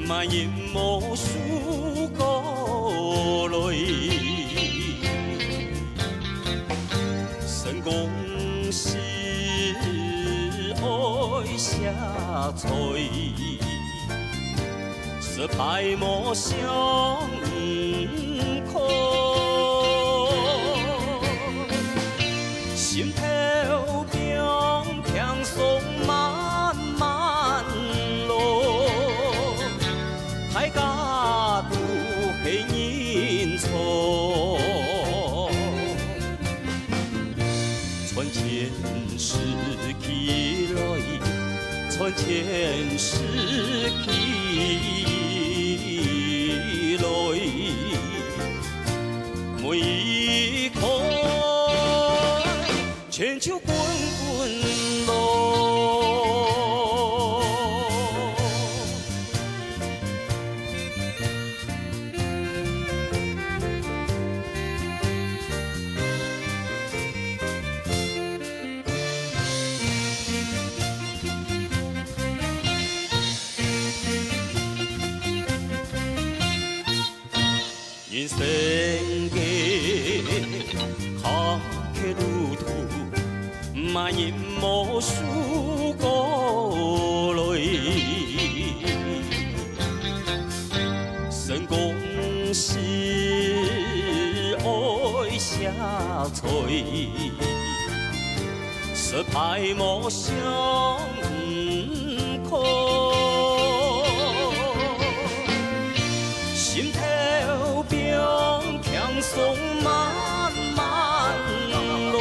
万因无数过来，成功是爱下垂，失败莫相可。心头冰平松漫漫路，大家都是人错。传前世起来，传前世起来，每一块千秋滚滚落。人生的坎坷路途，万因无数过来，成功是爱下垂，失败莫相可。心头冰强松漫漫路，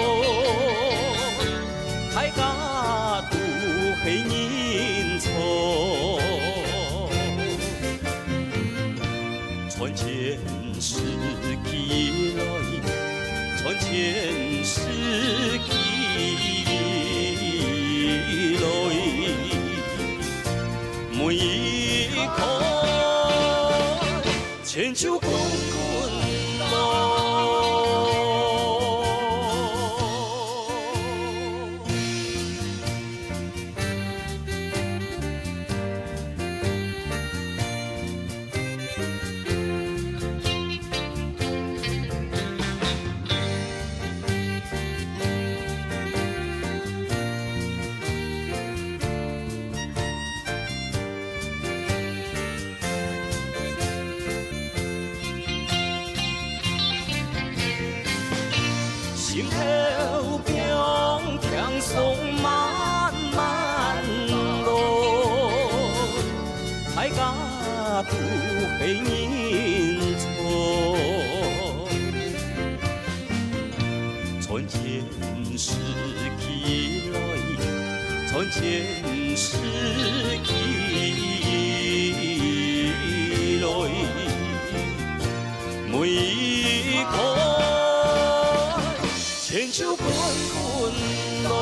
大家都是人错。传前世起来，传前世起来，每一颗千秋滚滚落。心头冰强松漫漫路，大家都是人错。传前世起来，传前世起来，每一颗千秋滚滚落。